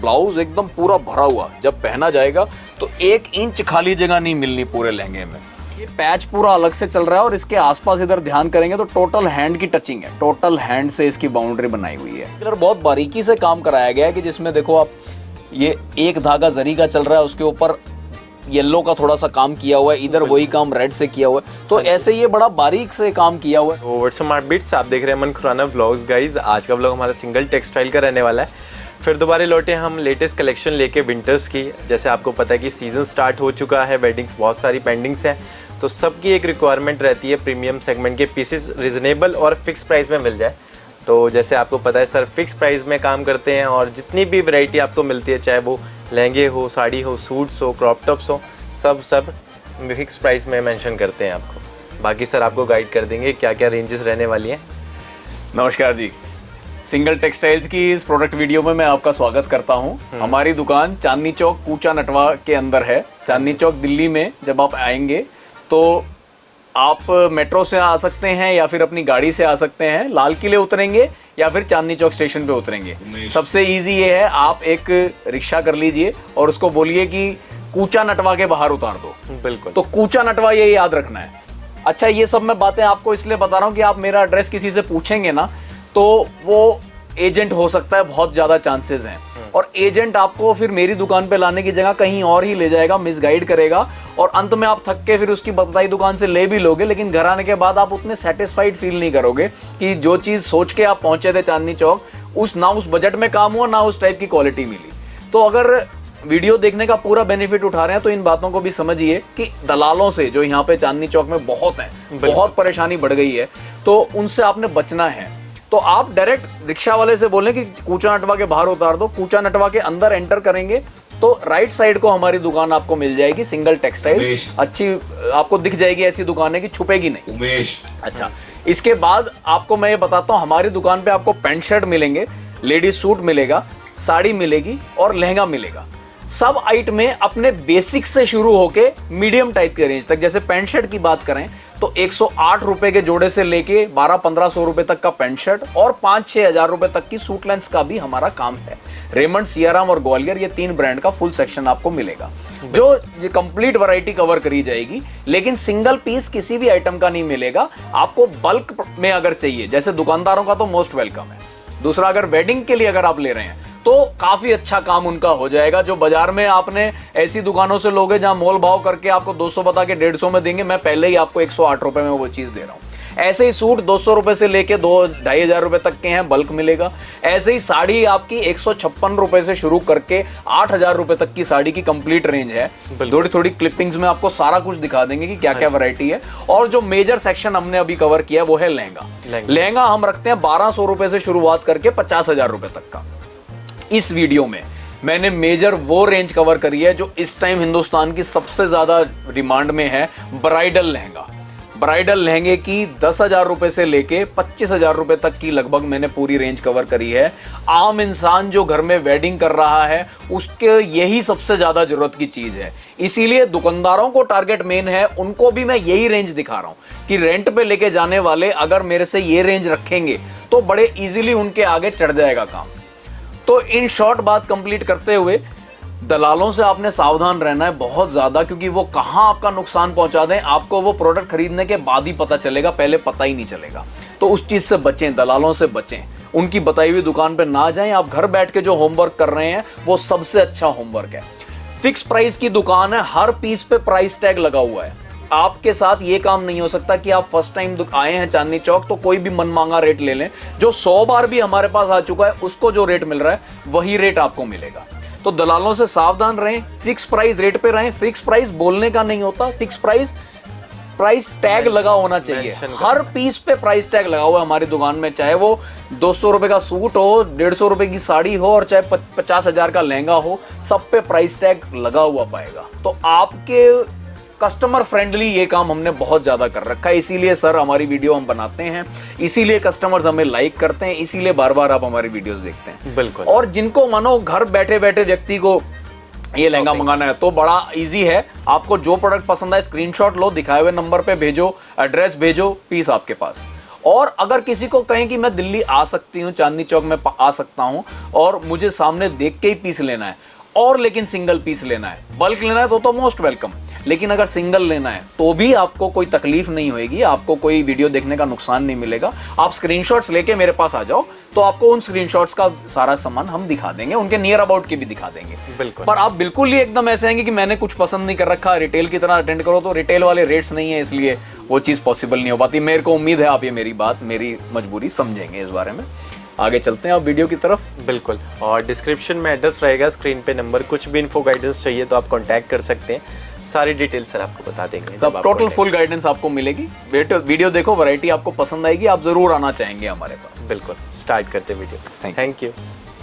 Blouse एकदम पूरा भरा हुआ, जब पहना जाएगा तो 1 इंच खाली जगह नहीं मिलनी पूरे लहंगे में। ये पैच पूरा अलग से चल रहा है और इसके आसपास इधर ध्यान करेंगे तो टोटल हैंड की टचिंग है, टोटल हैंड से इसकी बाउंड्री बनाई हुई है। इधर बहुत बारीकी से काम कराया गया है कि जिसमें देखो आप, ये एक धागा जरी का चल रहा है, उसके ऊपर येलो का थोड़ा सा काम किया हुआ है, इधर वही काम रेड से किया हुआ है, तो ऐसे ये बड़ा बारीक से काम किया हुआ है। व्हाट्सअप मार्टबिट्स, आप देख रहे हैं अमन खुराना व्लॉग्स। गाइज आज का व्लॉग हमारा सिंगल टेक्सटाइल का रहने वाला है। फिर दोबारा लौटे हम लेटेस्ट कलेक्शन लेके विंटर्स की। जैसे आपको पता है कि सीजन स्टार्ट हो चुका है, वेडिंग्स बहुत सारी पेंडिंग्स हैं, तो सबकी एक रिक्वायरमेंट रहती है प्रीमियम सेगमेंट के पीसेस रिजनेबल और फिक्स प्राइस में मिल जाए। तो जैसे आपको पता है सर फिक्स प्राइस में काम करते हैं और जितनी भी वैरायटी आपको मिलती है, चाहे वो लहंगे हो, साड़ी हो, सूट्स हो, क्रॉप टॉप्स हो, सब फिक्स प्राइस में मेंशन करते हैं आपको। बाकी सर आपको गाइड कर देंगे क्या क्या रेंजेस रहने वाली हैं। नमस्कार जी, सिंगल टेक्सटाइल्स की इस प्रोडक्ट वीडियो में मैं आपका स्वागत करता हूं। हमारी दुकान चांदनी चौक कूचा नटवा के अंदर है। चांदनी चौक दिल्ली में जब आप आएंगे तो आप मेट्रो से आ सकते हैं या फिर अपनी गाड़ी से आ सकते हैं, लाल किले उतरेंगे या फिर चांदनी चौक स्टेशन पे उतरेंगे। सबसे इजी ये है, आप एक रिक्शा कर लीजिए और उसको बोलिए कि कूचा नटवा के बाहर उतार दो। बिल्कुल, तो कूचा नटवा ये याद रखना है। अच्छा, ये सब मैं बातें आपको इसलिए बता रहा हूँ कि आप मेरा एड्रेस किसी से पूछेंगे ना तो वो एजेंट हो सकता है, बहुत ज्यादा चांसेस हैं, और एजेंट आपको फिर मेरी दुकान पे लाने की जगह कहीं और ही ले जाएगा, मिसगाइड करेगा, और अंत में आप थक के फिर उसकी बताई दुकान से ले भी लोगे, लेकिन घर आने के बाद आप उतने सेटिस्फाइड फील नहीं करोगे कि जो चीज सोच के आप पहुंचे थे चांदनी चौक, उस बजट में काम हुआ, ना उस टाइप की क्वालिटी मिली। तो अगर वीडियो देखने का पूरा बेनिफिट उठा रहे हैं तो इन बातों को भी समझिए कि दलालों से जो यहाँ पे चांदनी चौक में बहुत हैं, बहुत परेशानी बढ़ गई है, तो उनसे आपने बचना है। तो आप डायरेक्ट रिक्शा वाले से बोलें कि कूचा नटवा के बाहर उतार दो, कूचा नटवा के अंदर एंटर करेंगे तो राइट साइड को हमारी दुकान आपको मिल जाएगी, सिंगल टेक्सटाइल। अच्छी आपको दिख जाएगी, ऐसी दुकान है कि छुपेगी नहीं। अच्छा, इसके बाद आपको मैं ये बताता हूँ, हमारी दुकान पे आपको पैंट शर्ट मिलेंगे, लेडीज सूट मिलेगा, साड़ी मिलेगी और लहंगा मिलेगा। सब आइटम में अपने बेसिक से शुरू होके मीडियम टाइप के रेंज तक। जैसे पैंट शर्ट की बात करें तो 108 रुपए के जोड़े से लेके 1200-1500 रुपए तक का पैंट शर्ट और 5-6 हजार रुपए तक की सूट लेंस का भी हमारा काम है। रेमंड, सियाराम और ग्वालियर, ये 3 ब्रांड का फुल सेक्शन आपको मिलेगा, जो ये कंप्लीट वैरायटी कवर करी जाएगी। लेकिन सिंगल पीस किसी भी आइटम का नहीं मिलेगा आपको। बल्क में अगर चाहिए, जैसे दुकानदारों का तो मोस्ट वेलकम है। दूसरा, अगर वेडिंग के लिए अगर आप ले रहे हैं तो काफी अच्छा काम उनका हो जाएगा। जो बाजार में आपने ऐसी दुकानों से लोगे जहां मोल भाव करके आपको 200 बता के 150 में देंगे, मैं पहले ही आपको 108 रुपए में वो चीज दे रहा हूं। ऐसे ही सूट 200 रुपए से लेके 2-2.5 रुपए तक के हैं, बल्क मिलेगा। ऐसे ही साड़ी आपकी 156 रुपए से शुरू करके 8,000 रुपए तक की साड़ी की कंप्लीट रेंज है। थोड़ी थोड़ी क्लिपिंग्स में आपको सारा कुछ दिखा देंगे कि क्या क्या वैरायटी है। और जो मेजर सेक्शन हमने अभी कवर किया वो है लहंगा। लहंगा हम रखते हैं 1200 रुपए से शुरुआत करके 50,000 रुपए तक का। इस वीडियो में मैंने मेजर वो रेंज कवर करी है जो इस टाइम हिंदुस्तान की सबसे ज्यादा डिमांड में है, ब्राइडल लहंगा। ब्राइडल लहंगे की 10,000 रुपए से लेके 25,000 रुपए तक की लगभग मैंने पूरी रेंज कवर करी है। आम इंसान जो घर में वेडिंग कर रहा है उसके यही सबसे ज्यादा जरूरत की चीज है, इसीलिए दुकानदारों को टारगेट मेन है, उनको भी मैं यही रेंज दिखा रहा हूं कि रेंट पे लेके जाने वाले अगर मेरे से ये रेंज रखेंगे तो बड़े इजीली उनके आगे चढ़ जाएगा काम। तो इन शॉर्ट बात कंप्लीट करते हुए, दलालों से आपने सावधान रहना है बहुत ज्यादा, क्योंकि वो कहां आपका नुकसान पहुंचा दें आपको वो प्रोडक्ट खरीदने के बाद ही पता चलेगा, पहले पता ही नहीं चलेगा। तो उस चीज से बचें, दलालों से बचें, उनकी बताई हुई दुकान पे ना जाएं। आप घर बैठ के जो होमवर्क कर रहे हैं वो सबसे अच्छा होमवर्क है। फिक्स प्राइस की दुकान है, हर पीस पे प्राइस टैग लगा हुआ है। आपके साथ ये काम नहीं हो सकता कि आप फर्स्ट टाइम आए हैं चांदनी चौक तो कोई भी मनमांगा रेट ले लें। जो 100 बार भी हमारे पास आ चुका है उसको जो रेट मिल रहा है वही रेट आपको मिलेगा। तो दलालों से सावधान रहें, फिक्स प्राइस रेट पे रहें। फिक्स प्राइस बोलने का नहीं होता, फिक्स प्राइस टैग लगा होना चाहिए। हर पीस पे प्राइस टैग लगा हुआ है हमारी दुकान में, चाहे वो 200 रुपए का सूट हो, 150 रुपए की साड़ी हो और चाहे 50,000 का लहंगा हो, सब पे प्राइस टैग लगा हुआ पाएगा। तो आपके कस्टमर फ्रेंडली ये काम हमने बहुत ज्यादा कर रखा है, इसीलिए सर हमारी वीडियो हम बनाते हैं, इसीलिए कस्टमर्स हमें लाइक करते हैं, इसीलिए बार बार आप हमारी वीडियोस देखते हैं। बिल्कुल। और जिनको मानो घर बैठे बैठे व्यक्ति को ये लहंगा मंगाना है तो बड़ा इजी है। आपको जो प्रोडक्ट पसंद है स्क्रीनशॉट लो, दिखाए हुए नंबर पे भेजो, एड्रेस भेजो, पीस आपके पास। और अगर किसी को कहें कि मैं दिल्ली आ सकती हूँ, चांदनी चौक में आ सकता हूँ और मुझे सामने देख के ही पीस लेना है, और लेकिन सिंगल पीस लेना है, बल्क लेना है तो मोस्ट वेलकम। लेकिन अगर सिंगल लेना है तो भी आपको कोई तकलीफ नहीं होगी, आपको कोई वीडियो देखने का नुकसान नहीं मिलेगा। आप स्क्रीनशॉट्स लेके मेरे पास आ जाओ तो आपको उन स्क्रीनशॉट्स का सारा सामान हम दिखा देंगे, उनके नियर अबाउट की भी दिखा देंगे। बिल्कुल। पर आप बिल्कुल ही एकदम ऐसे आएंगे कि मैंने कुछ पसंद नहीं कर रखा, रिटेल की तरह अटेंड करो, तो रिटेल वाले रेट्स नहीं है, इसलिए वो चीज़ पॉसिबल नहीं हो पाती। मेरे को उम्मीद है आप ये मेरी बात, मेरी मजबूरी समझेंगे इस बारे में। आगे चलते हैं आप वीडियो की तरफ। बिल्कुल, और डिस्क्रिप्शन में एड्रेस रहेगा, स्क्रीन पे नंबर, कुछ भी इन्फो गाइडेंस चाहिए तो आप कांटेक्ट कर सकते हैं, सारी डिटेल सर आपको बता देंगे। सब टोटल फुल गाइडेंस आपको मिलेगी। वीडियो देखो, वैरायटी आपको पसंद आएगी, आप जरूर आना चाहेंगे हमारे पास। बिल्कुल, स्टार्ट करते वीडियो। Thank you.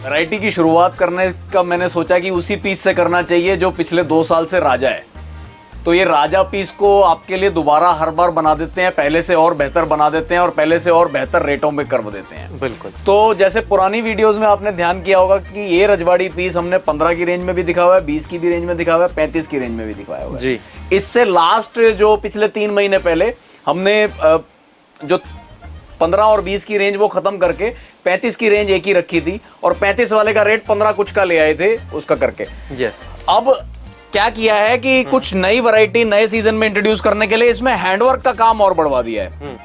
वैरायटी की शुरुआत करने का मैंने सोचा कि उसी पीस से करना चाहिए जो पिछले 2 साल से राजा है। तो ये राजा पीस को आपके लिए दोबारा हर बार बना देते हैं, पहले से और बेहतर बना देते हैं और पहले से और बेहतर रेटों में कर देते हैं। बिल्कुल। तो जैसे पुरानी वीडियोस में आपने ध्यान किया होगा कि ये रजवाड़ी पीस हमने 15 की रेंज में भी दिखा हुआ है, 20 की भी रेंज में दिखा हुआ है, 35 की रेंज में भी दिखाया हुआ है जी। इससे लास्ट जो पिछले 3 महीने पहले हमने जो 15 और 20 की रेंज वो खत्म करके 35 की रेंज एक ही रखी थी, और 35 वाले का रेट 15 कुछ का ले आए थे उसका करके। यस। अब क्या किया है कि कुछ नई वैरायटी नए सीजन में इंट्रोड्यूस करने के लिए इसमें हैंडवर्क का काम और बढ़वा दिया है,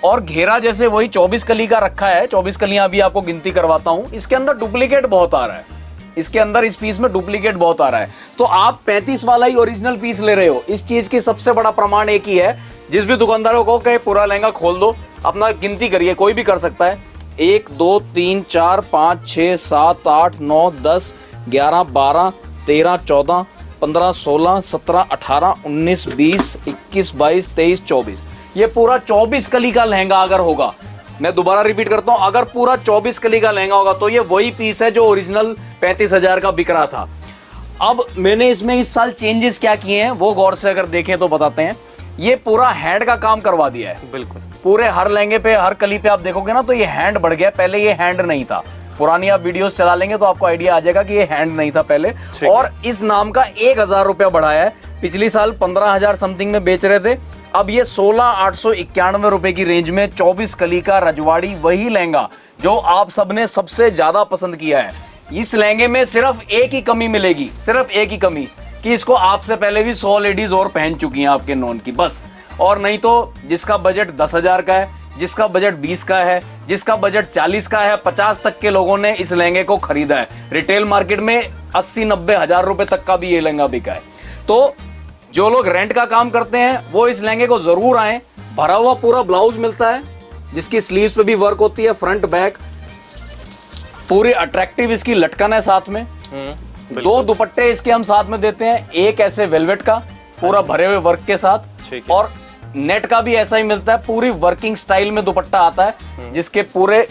और घेरा जैसे वही 24 कली का रखा है। 24 कलियां अभी आपको गिनती करवाता हूं। इसके अंदर डुप्लीकेट बहुत आ रहा है, इसके अंदर इस पीस में डुप्लीकेट बहुत आ रहा है। तो आप 35 वाला ही ओरिजिनल पीस ले रहे हो, इस चीज की सबसे बड़ा प्रमाण एक ही है। जिस भी दुकानदारों को कहे पूरा लहंगा खोल दो, अपना गिनती करिए, कोई भी कर सकता है। 1 2 3 4 5 6 7 8 9 10 11 12 13 14 15 16 17 18 19 20 21 22 23 24, ये पूरा 24 कली का लहंगा अगर होगा, मैं दोबारा रिपीट करता हूं, अगर पूरा 24 कली का लहंगा होगा तो ये वही पीस है जो ओरिजिनल 35,000 का बिक रहा था। अब मैंने इसमें इस साल चेंजेस क्या किए हैं वो गौर से अगर देखें तो बताते हैं। ये पूरा हैंड का काम करवा दिया है। बिल्कुल। पूरे हर लहंगे पे, हर कली पे आप देखोगे ना तो ये हैंड बढ़ गया, पहले ये हैंड नहीं था। पुरानी आप वीडियोस चला लेंगे तो आपको आइडिया आ जाएगा कि ये हैंड नहीं था पहले, और इस नाम का 1,000 रुपया बढ़ाया है। पिछली साल 15,000 समथिंग में बेच रहे थे, अब ये 16,891 रुपए की रेंज में 24 कली का रजवाड़ी, वही लहंगा जो आप सबने सबसे ज्यादा पसंद किया है। इस लहंगे में सिर्फ एक ही कमी मिलेगी, सिर्फ एक ही कमी, कि इसको आपसे पहले भी 100 लेडीज और पहन चुकी हैं आपके नॉन की, बस। और नहीं तो जिसका बजट 10,000 का है, जिसका बजट 20 का है, जिसका बजट 40 का है, 50 तक के लोगों ने इस लहंगे को खरीदा है। रिटेल मार्केट में 80-90 हजार रुपए तक का भी ये लहंगा बिका है। तो जो लोग रेंट का काम करते हैं वो इस लहंगे को जरूर आए। भरा हुआ पूरा ब्लाउज मिलता है जिसकी स्लीव्स पे भी वर्क होती है, फ्रंट बैक पूरी अट्रैक्टिव इसकी लटकन है साथ में। 2 दुपट्टे इसके हम साथ में देते हैं, एक ऐसे वेलवेट का पूरा भरे हुए वर्क के साथ, और नेट का भी ऐसा ही मिलता है, पूरी वर्किंग स्टाइल में दुपट्टा आता है जिसके पूरे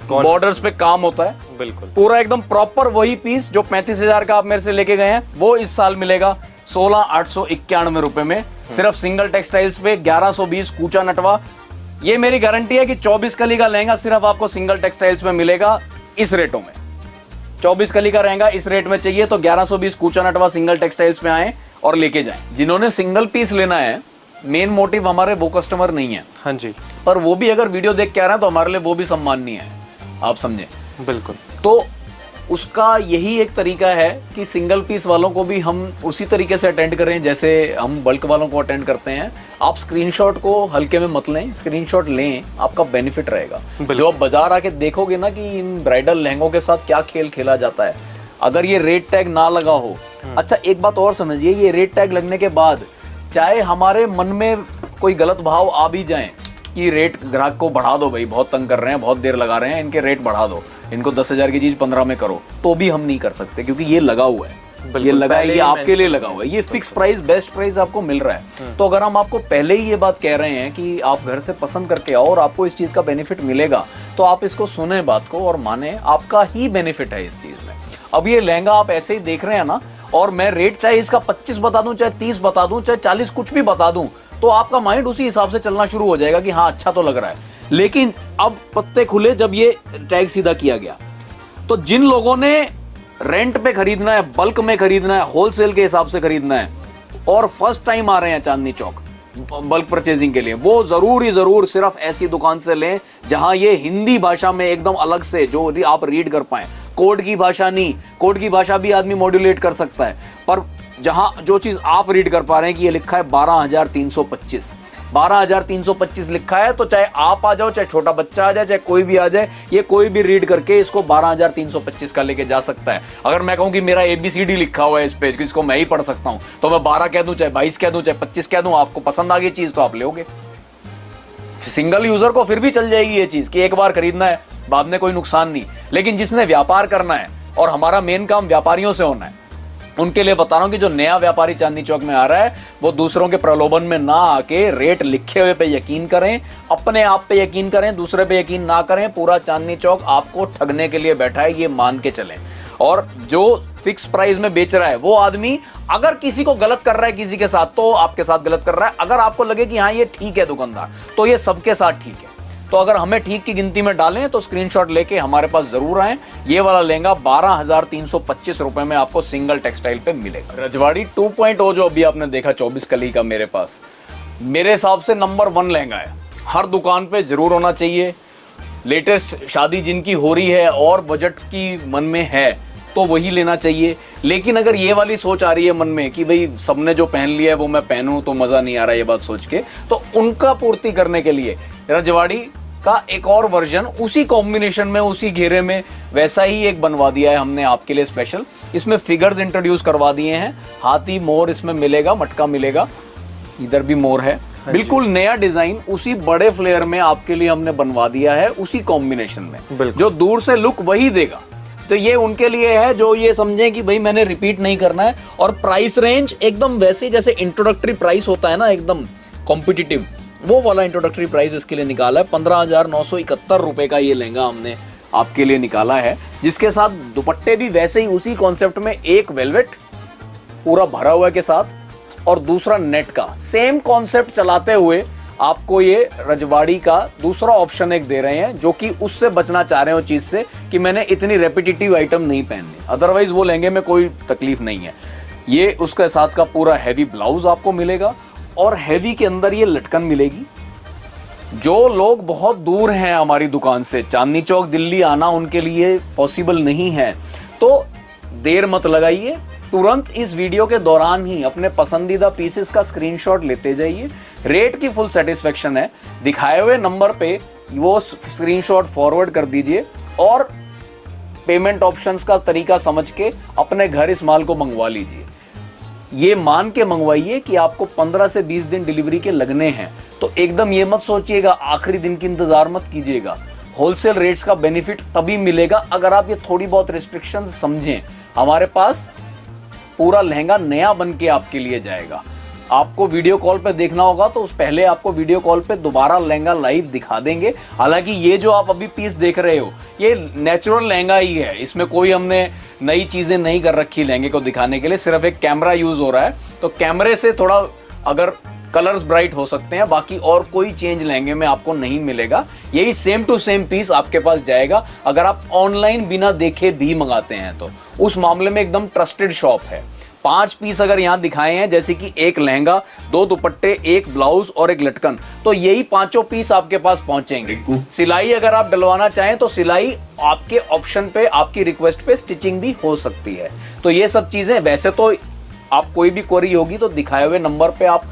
बॉर्डर्स पे काम होता है। बिल्कुल। पूरा एकदम प्रॉपर वही पीस जो 35,000 का आप मेरे से लेके गए हैं वो इस साल मिलेगा 16,891 रुपए में, सिर्फ सिंगल टेक्सटाइल्स पे। 1120 कूचा नटवा, ये मेरी गारंटी है कि 24 कली का लहंगा सिर्फ आपको सिंगल टेक्सटाइल्स में मिलेगा इस रेटों में। 24 कली का लहंगा इस रेट में चाहिए तो 1120 कूचा नटवा सिंगल टेक्सटाइल्स में आए और लेके जाएं। जिन्होंने सिंगल पीस लेना है, मेन मोटिव हमारे वो कस्टमर नहीं है। हाँ जी। पर वो भी अगर वीडियो देख के आ रहे हैं तो हमारे लिए वो भी सम्माननीय है, आप समझे। बिल्कुल। तो उसका यही एक तरीका है कि सिंगल पीस वालों को भी हम उसी तरीके से अटेंड करें जैसे हम बल्क वालों को अटेंड करते हैं। आप स्क्रीनशॉट को हल्के में मत लें, स्क्रीनशॉट लें, आपका बेनिफिट रहेगा। जो आप बाजार आके देखोगे ना कि इन ब्राइडल लहंगों के साथ क्या खेल खेला जाता है, अगर ये रेट टैग ना लगा हो। अच्छा, एक बात और समझिए, ये रेट टैग लगने के बाद चाहे हमारे मन में कोई गलत भाव आ भी जाए कि रेट ग्राहक को बढ़ा दो, भाई बहुत तंग कर रहे हैं, बहुत देर लगा रहे हैं, इनके रेट बढ़ा दो, इनको 10,000 की चीज 15 में करो, तो भी हम नहीं कर सकते क्योंकि ये लगा हुआ है, ये लगा है, ये आपके लिए लगा हुआ है, ये फिक्स प्राइस, बेस्ट प्राइस आपको मिल रहा है। तो अगर हम आपको पहले ही ये बात कह रहे हैं कि आप घर से पसंद करके आओ और आपको इस चीज का बेनिफिट मिलेगा, तो आप इसको सुने बात को और माने, आपका ही बेनिफिट है इस चीज में। अब ये लहंगा आप ऐसे ही देख रहे हैं ना, और मैं रेट चाहे इसका 25 बता दूं, चाहे 30 बता दूं, चाहे 40 कुछ भी बता दूं, तो आपका माइंड उसी हिसाब से चलना शुरू हो जाएगा कि हाँ अच्छा तो लग रहा है। लेकिन अब पत्ते खुले जब ये टैग सीधा किया गया, तो जिन लोगों ने रेंट पे खरीदना है, बल्क में खरीदना है, होलसेल के हिसाब से खरीदना है और फर्स्ट टाइम आ रहे हैं चांदनी चौक, बल्क परचेजिंग के लिए, वो जरूर सिर्फ ऐसी दुकान से लें जहां ये हिंदी भाषा में एकदम अलग से जो आप रीड कर पाए। कोड की भाषा नहीं, कोड की भाषा भी आदमी मॉड्यूलेट कर सकता है, पर जहां जो चीज आप रीड कर पा रहे हैं कि ये लिखा है 12,325 लिखा है, तो चाहे आप आ जाओ, चाहे छोटा बच्चा आ जाए, चाहे कोई भी आ जाए, ये कोई भी रीड करके इसको 12,325 का लेके जा सकता है। अगर मैं कहूं कि मेरा ABCD लिखा हुआ है इस पेज, इसको मैं ही पढ़ सकता हूं, तो मैं 12 कह दूं, चाहे 22 कह दूं, चाहे 25 कह दूं, आपको पसंद आ गई चीज तो आप लोगे। सिंगल यूजर को फिर भी चल जाएगी ये चीज कि एक बार खरीदना है, बाद में कोई नुकसान नहीं। लेकिन जिसने व्यापार करना है, और हमारा मेन काम व्यापारियों से होना है, उनके लिए बता रहा हूं कि जो नया व्यापारी चांदनी चौक में आ रहा है, वो दूसरों के प्रलोभन में ना आके रेट लिखे हुए पे यकीन करें, अपने आप पे यकीन करें, दूसरे पे यकीन ना करें। पूरा चांदनी चौक आपको ठगने के लिए बैठा है, ये मान के चलें। और जो फिक्स प्राइस में बेच रहा है वो आदमी अगर किसी को गलत कर रहा है किसी के साथ, तो आपके साथ गलत कर रहा है। अगर आपको लगे कि हाँ ये ठीक है दुकानदार, तो ये सबके साथ ठीक है। तो अगर हमें ठीक की गिनती में डालें तो स्क्रीनशॉट लेके हमारे पास जरूर आएं। ये वाला लहंगा 12,325 रुपए में आपको सिंगल टेक्सटाइल पे मिलेगा। रजवाड़ी 2.0 जो अभी आपने देखा 24 कली का मेरे पास, मेरे हिसाब से नंबर 1 लहंगा है, हर दुकान पे जरूर होना चाहिए। लेटेस्ट शादी जिनकी हो रही है और बजट की मन में है तो वही लेना चाहिए। लेकिन अगर ये वाली सोच आ रही है मन में कि भाई सबने जो पहन लिया है वो मैं पहनूं तो मजा नहीं आ रहा ये बात सोच के, तो उनका पूर्ति करने के लिए रजवाड़ी का एक और वर्जन उसी कॉम्बिनेशन में, उसी घेरे में वैसा ही एक बनवा दिया है हमने आपके लिए स्पेशल। इसमें फिगर्स इंट्रोड्यूस करवा दिए हैं, हाथी मोर इसमें मिलेगा, मटका मिलेगा, इधर भी मोर है। बिल्कुल नया डिजाइन उसी बड़े फ्लेयर में आपके लिए हमने बनवा दिया है, उसी कॉम्बिनेशन में, जो दूर से लुक वही देगा। तो ये उनके लिए है जो ये समझें कि भाई मैंने रिपीट नहीं करना है। और प्राइस रेंज एकदम वैसे जैसे इंट्रोडक्टरी प्राइस होता है ना, एकदम कॉम्पिटिटिव, वो वाला इंट्रोडक्टरी प्राइस इसके लिए निकाला है। 15,971 रुपए का ये लहंगा हमने आपके लिए निकाला है, जिसके साथ दुपट्टे भी वैसे ही उसी कॉन्सेप्ट में, एक वेलवेट पूरा भरा हुआ के साथ और दूसरा नेट का, सेम कॉन्सेप्ट चलाते हुए आपको ये रजवाड़ी का दूसरा ऑप्शन एक दे रहे हैं, जो कि उससे बचना चाह रहे हो चीज से कि मैंने इतनी रेपिटेटिव आइटम नहीं पहननी। अदरवाइज वो लहंगे में कोई तकलीफ नहीं है। ये उसके साथ का पूरा हैवी ब्लाउज आपको मिलेगा और हैवी के अंदर ये लटकन मिलेगी। जो लोग बहुत दूर हैं हमारी दुकान से, चांदनी चौक दिल्ली आना उनके लिए पॉसिबल नहीं है, तो देर मत लगाइए, तुरंत इस वीडियो के दौरान ही अपने पसंदीदा पीसेस का स्क्रीनशॉट लेते जाइए। रेट की फुल सेटिस्फेक्शन है, दिखाए हुए नंबर पे वो स्क्रीनशॉट फॉरवर्ड कर दीजिए और पेमेंट ऑप्शंस का तरीका समझ के अपने घर इस माल को मंगवा लीजिए। ये मान के मंगवाइए कि आपको 15 से 20 दिन डिलीवरी के लगने हैं, तो एकदम ये मत सोचिएगा आखिरी दिन की इंतजार मत कीजिएगा। होलसेल रेट्स का बेनिफिट तभी मिलेगा अगर आप ये थोड़ी बहुत रिस्ट्रिक्शंस समझें। हमारे पास पूरा लहंगा नया बन के आपके लिए जाएगा। आपको वीडियो कॉल पे देखना होगा तो उस पहले आपको वीडियो कॉल पे दोबारा लहंगा लाइव दिखा देंगे। हालांकि ये जो आप अभी पीस देख रहे हो ये नेचुरल लहंगा ही है, इसमें कोई हमने नई चीजें नहीं कर रखी लहंगे को दिखाने के लिए, सिर्फ एक कैमरा यूज हो रहा है, तो कैमरे से थोड़ा अगर कलर्स ब्राइट हो सकते हैं, बाकी और कोई चेंज लहंगे में आपको नहीं मिलेगा। यही सेम टू सेम पीस आपके पास जाएगा अगर आप ऑनलाइन बिना देखे भी मंगाते हैं तो। उस मामले में एकदम ट्रस्टेड शॉप है। 5 पीस अगर यहाँ दिखाए हैं, जैसे कि एक लहंगा, 2 दुपट्टे, एक ब्लाउज और एक लटकन, तो यही 5 पीस आपके पास पहुंचेंगे। सिलाई अगर आप डलवाना चाहें तो सिलाई आपके ऑप्शन पे, आपकी रिक्वेस्ट पे स्टिचिंग भी हो सकती है। तो ये सब चीजें, वैसे तो आप कोई भी क्वेरी होगी तो दिखाए हुए नंबर पे आप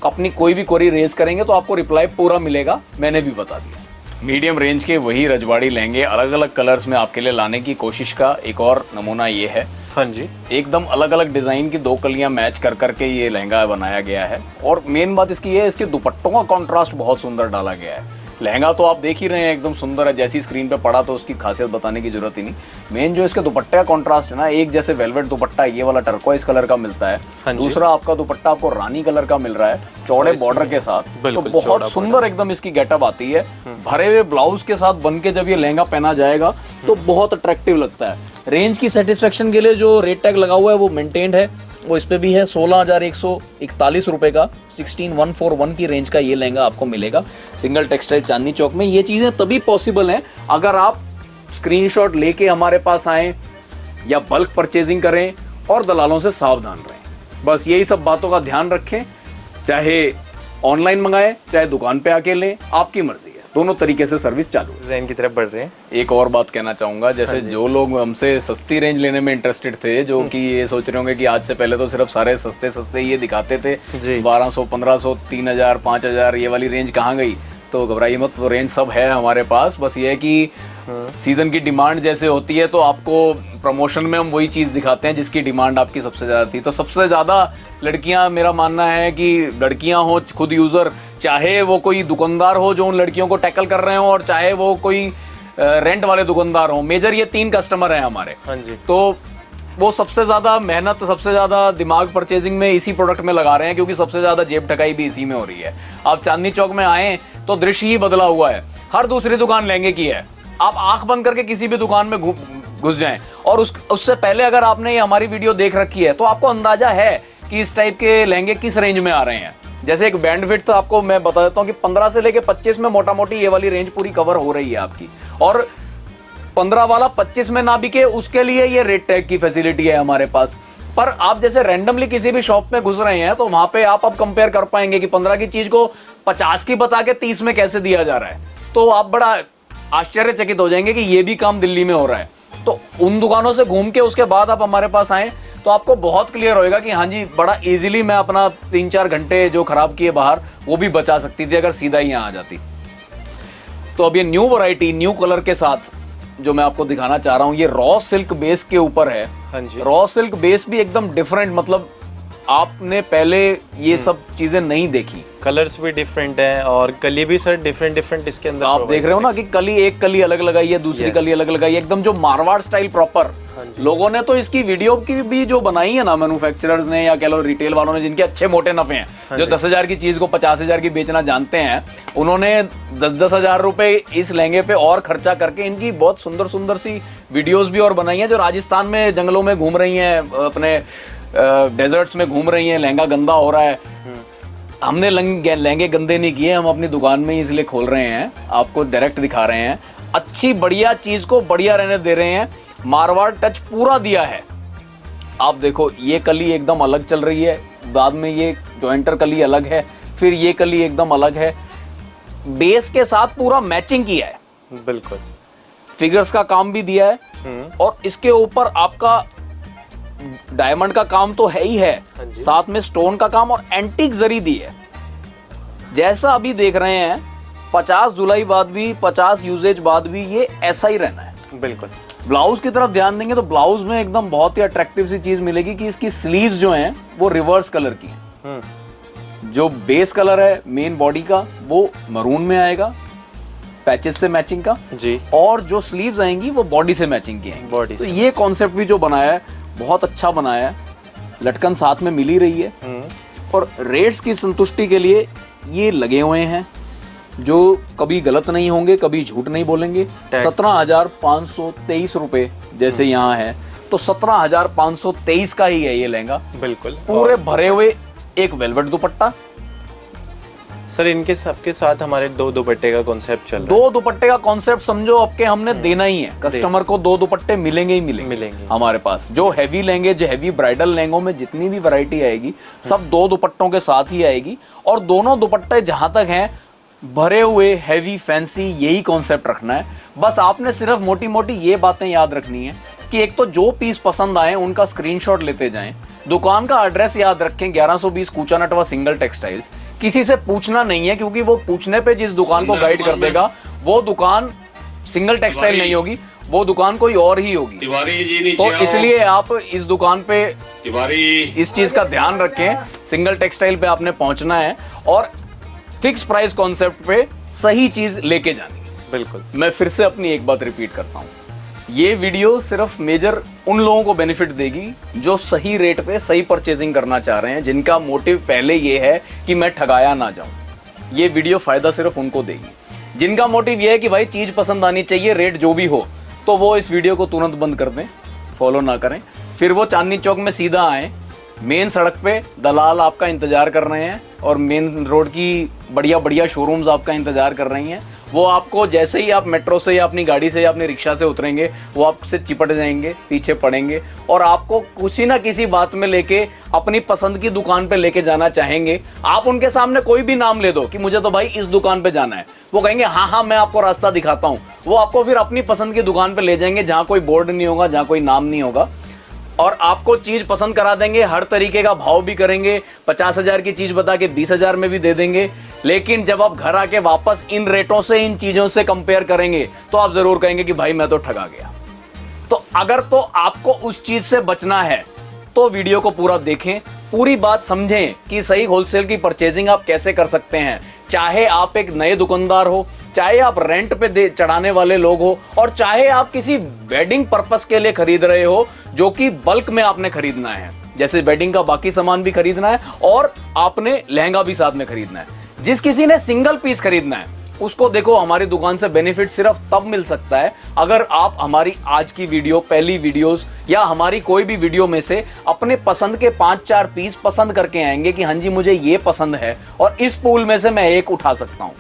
अपनी कोई भी क्वेरी रेज करेंगे तो आपको रिप्लाई पूरा मिलेगा, मैंने भी बता दिया। मीडियम रेंज के वही रजवाड़ी लहंगे अलग अलग कलर्स में आपके लिए लाने की कोशिश का एक और नमूना ये है। हाँ जी, एकदम अलग अलग डिजाइन की 2 कलियां मैच कर करके ये लहंगा बनाया गया है। और मेन बात इसकी है, इसके दुपट्टों का कॉन्ट्रास्ट बहुत सुंदर डाला गया है। लहंगा तो आप देख ही रहे हैं एकदम सुंदर है, जैसी स्क्रीन पे पड़ा तो उसकी खासियत बताने की जरूरत ही नहीं। मेन जो इसके दुपट्टे का कॉन्ट्रास्ट है ना, एक जैसे वेलवेट दुपट्टा ये वाला टर्कोइज कलर का मिलता है, दूसरा आपका दुपट्टा आपको रानी कलर का मिल रहा है चौड़े बॉर्डर के साथ, तो बहुत सुंदर एकदम इसकी गेटअप आती है। भरे हुए ब्लाउज के साथ बन के जब ये लहंगा पहना जाएगा तो बहुत अट्रैक्टिव लगता है। रेंज की सेटिस्फेक्शन के लिए जो रेट टैग लगा हुआ है वो मेंटेन्ड है, वो इस पे भी है। 16,141 रुपए का 16,141 की रेंज का ये लहंगा आपको मिलेगा सिंगल टेक्सटाइल चांदनी चौक में। ये चीजें तभी पॉसिबल हैं अगर आप स्क्रीनशॉट लेके हमारे पास आएं या बल्क परचेजिंग करें और दलालों से सावधान रहें। बस यही सब बातों का ध्यान रखें। चाहे ऑनलाइन मंगाएं चाहे दुकान पे आके लें, आपकी मर्जी है, दोनों तरीके से सर्विस चालू है। डिजाइन की तरफ बढ़ रहे हैं। एक और बात कहना चाहूंगा, जैसे जो लोग हमसे सस्ती रेंज लेने में इंटरेस्टेड थे, जो कि ये सोच रहे होंगे कि आज से पहले तो सिर्फ सारे सस्ते सस्ते ये दिखाते थे, 1200 1500 3000 5000 ये वाली रेंज कहाँ गई, तो घबराइए मत, वो रेंज सब है हमारे पास। बस ये है कि सीजन की डिमांड जैसे होती है तो आपको प्रमोशन में हम वही चीज़ दिखाते हैं जिसकी डिमांड आपकी सबसे ज़्यादा थी। तो सबसे ज़्यादा लड़कियां, मेरा मानना है कि लड़कियां हो खुद यूज़र, चाहे वो कोई दुकानदार हो जो उन लड़कियों को टैकल कर रहे हो, और चाहे वो कोई रेंट वाले दुकानदार हो, मेजर ये 3 कस्टमर हैं हमारे। हाँ जी। तो वो सबसे ज़्यादा मेहनत, सबसे ज़्यादा दिमाग परचेजिंग में इसी प्रोडक्ट में लगा रहे हैं, क्योंकि सबसे ज़्यादा जेब ठकाई भी इसी में हो रही है। आप चांदनी चौक में आए तो दृश्य ही बदला हुआ है, हर दूसरी दुकान लहंगे की है। आप आंख बंद करके किसी भी दुकान में घुस जाएं, और उससे पहले अगर आपने ये हमारी वीडियो देख रखी है तो आपको अंदाजा है कि इस टाइप के लहंगे किस रेंज में आ रहे हैं। जैसे एक बैंड विड्थ तो आपको मैं बता देता हूँ कि 15 से लेके 25 में मोटा मोटी ये वाली रेंज पूरी कवर हो रही है आपकी, और 15 वाला 25 में ना बिके उसके लिए ये रेट टैग की फैसिलिटी है हमारे पास। पर आप जैसे रैंडमली किसी भी शॉप में घुस रहे हैं तो वहां पे आप अब कंपेयर कर पाएंगे कि 15 की चीज को 50 की बता के 30 में कैसे दिया जा रहा है, तो आप बड़ा आश्चर्यचकित हो जाएंगे कि ये भी काम दिल्ली में हो रहा है। तो उन दुकानों से घूम के उसके बाद आप हमारे पास आए तो आपको बहुत क्लियर होएगा कि हाँ जी, बड़ा इजीली मैं अपना 3-4 घंटे जो खराब किए बाहर वो भी बचा सकती थी अगर सीधा ही यहाँ आ जाती। तो अब ये न्यू वैरायटी न्यू कलर के साथ जो मैं आपको दिखाना चाह रहा हूँ, ये रॉ सिल्क बेस के ऊपर है। हाँ जी। रॉ सिल्क बेस भी एकदम डिफरेंट, मतलब आपने पहले ये सब चीजें नहीं देखी। कलर्स भी डिफरेंट हैं और कली भी सर डिफरेंट इसके अंदर आप देख रहे हो ना कि कली, एक कली अलग लगाई है, दूसरी कली अलग लगाई है, एकदम जो मारवाड़ स्टाइल प्रॉपर। लोगों ने तो इसकी वीडियो की भी जो बनाई है ना, मैन्युफैक्चरर्स ने या कह लो रिटेल वालों ने, जिनके अच्छे मोटे नफे हैं, जो 10,000 की चीज को 50,000 की बेचना जानते हैं, उन्होंने 10-10 हजार रुपए इस लहंगे पे और खर्चा करके इनकी बहुत सुंदर सुंदर सी वीडियोस भी और बनाई है, जो राजस्थान में जंगलों में घूम रही हैं, अपने डेजर्ट्स में घूम रही हैं, लहंगा गंदा हो रहा है। हमने लहंगे गंदे नहीं किए, हम अपनी दुकान में ही इसलिए खोल रहे हैं, आपको डायरेक्ट दिखा रहे हैं, अच्छी बढ़िया चीज को बढ़िया रहने दे रहे हैं, मारवाड़ टच पूरा दिया है। आप देखो ये कली एकदम अलग चल रही है, बाद में ये जॉइंटर कली अलग है, फिर ये कली एकदम अलग है, बेस के साथ पूरा मैचिंग किया है, बिल्कुल फिगर्स का काम भी दिया है, और इसके ऊपर आपका डायमंड का काम तो है ही है, साथ में स्टोन का काम और एंटीक जरी दी है। जैसा अभी देख रहे हैं 50 धुलाई बाद भी, 50 यूजेज बाद भी ये ऐसा ही रहना है। बिल्कुल। ब्लाउज की तरफ ध्यान देंगे तो ब्लाउज में एकदम बहुत ही अट्रैक्टिव सी चीज मिलेगी कि इसकी स्लीव्स जो हैं वो रिवर्स कलर की है। जो बेस कलर है मेन बॉडी का वो मरून में आएगा, पैचेस से मैचिंग का जी, और जो स्लीव्स आएंगी वो बॉडी से मैचिंग की आएंगी। बॉडी तो ये कॉन्सेप्ट भी जो बनाया है बहुत अच्छा बनाया है, लटकन साथ में मिल ही रही है, और रेट्स की संतुष्टि के लिए ये लगे हुए हैं जो कभी गलत नहीं होंगे, कभी झूठ नहीं बोलेंगे। 17,523 रुपए जैसे यहाँ है तो 17,523 का ही है ये लहंगा, बिल्कुल पूरे भरे हुए, एक वेलवेट दुपट्टा। सर इनके सबके साथ हमारे 2 दुपट्टे का कॉन्सेप्ट चल रहा है। 2 दुपट्टे का कॉन्सेप्ट समझो आपके हमने देना ही है, कस्टमर को 2 दुपट्टे मिलेंगे ही मिलेंगे हमारे पास। जो हैवी लहंगे, जो हैवी ब्राइडल लहंगों में जितनी भी वैरायटी आएगी सब 2 दुपट्टों के साथ ही आएगी, और दोनों दुपट्टे जहां तक हैं भरे हुए हैवी फैंसी, यही कॉन्सेप्ट रखना है। बस आपने सिर्फ मोटी मोटी ये बातें याद रखनी है कि एक तो जो पीस पसंद आए उनका स्क्रीनशॉट लेते जाएं, दुकान का एड्रेस याद रखें 1120 कूचा नटवा सिंगल टेक्सटाइल्स। किसी से पूछना नहीं है, क्योंकि वो पूछने पे जिस दुकान को गाइड कर देगा वो दुकान सिंगल टेक्सटाइल नहीं होगी, वो दुकान कोई और ही होगी। तो इसलिए आप इस दुकान पे इस चीज का ध्यान रखें, सिंगल टेक्सटाइल पे आपने पहुंचना है और फिक्स प्राइस कॉन्सेप्ट पे सही चीज लेके जानी है। बिल्कुल। मैं फिर से अपनी एक बात रिपीट करता हूँ, ये वीडियो सिर्फ मेजर उन लोगों को बेनिफिट देगी जो सही रेट पे सही परचेजिंग करना चाह रहे हैं, जिनका मोटिव पहले ये है कि मैं ठगाया ना जाऊं। ये वीडियो फायदा सिर्फ उनको देगी। जिनका मोटिव ये है कि भाई चीज पसंद आनी चाहिए, रेट जो भी हो, तो वो इस वीडियो को तुरंत बंद कर दें, फॉलो ना करें, फिर वो चांदनी चौक में सीधा आए, मेन सड़क पे दलाल आपका इंतजार कर रहे हैं और मेन रोड की बढ़िया बढ़िया शोरूम्स आपका इंतजार कर रही हैं, वो आपको जैसे ही आप मेट्रो से या अपनी गाड़ी से या अपनी रिक्शा से उतरेंगे, वो आपसे चिपट जाएंगे, पीछे पड़ेंगे और आपको किसी ना किसी बात में लेके अपनी पसंद की दुकान पे लेके जाना चाहेंगे। आप उनके सामने कोई भी नाम ले दो कि मुझे तो भाई इस दुकान पे जाना है, वो कहेंगे हाँ हाँ मैं आपको रास्ता दिखाता हूँ। वो आपको फिर अपनी पसंद की दुकान पे ले जाएंगे जहाँ कोई बोर्ड नहीं होगा, जहाँ कोई नाम नहीं होगा, और आपको चीज पसंद करा देंगे। हर तरीके का भाव भी करेंगे, 50,000 की चीज बता के 20,000 में भी दे देंगे। लेकिन जब आप घर आके वापस इन रेटों से, इन चीजों से कंपेयर करेंगे तो आप जरूर कहेंगे कि भाई मैं तो ठगा गया। तो अगर तो आपको उस चीज से बचना है तो वीडियो को पूरा देखें, पूरी बात समझें कि सही होलसेल की परचेजिंग आप कैसे कर सकते हैं। चाहे आप एक नए दुकानदार हो, चाहे आप रेंट पे चढ़ाने वाले लोग हो, और चाहे आप किसी वेडिंग पर्पस के लिए खरीद रहे हो जो कि बल्क में आपने खरीदना है, जैसे वेडिंग का बाकी सामान भी खरीदना है और आपने लहंगा भी साथ में खरीदना है। जिस किसी ने सिंगल पीस खरीदना है उसको देखो हमारी दुकान से बेनिफिट सिर्फ तब मिल सकता है अगर आप हमारी आज की वीडियो, पहली वीडियोस या हमारी कोई भी वीडियो में से अपने पसंद के 5-4 पीस पसंद करके आएंगे कि हाँ जी मुझे ये पसंद है और इस पूल में से मैं एक उठा सकता हूं,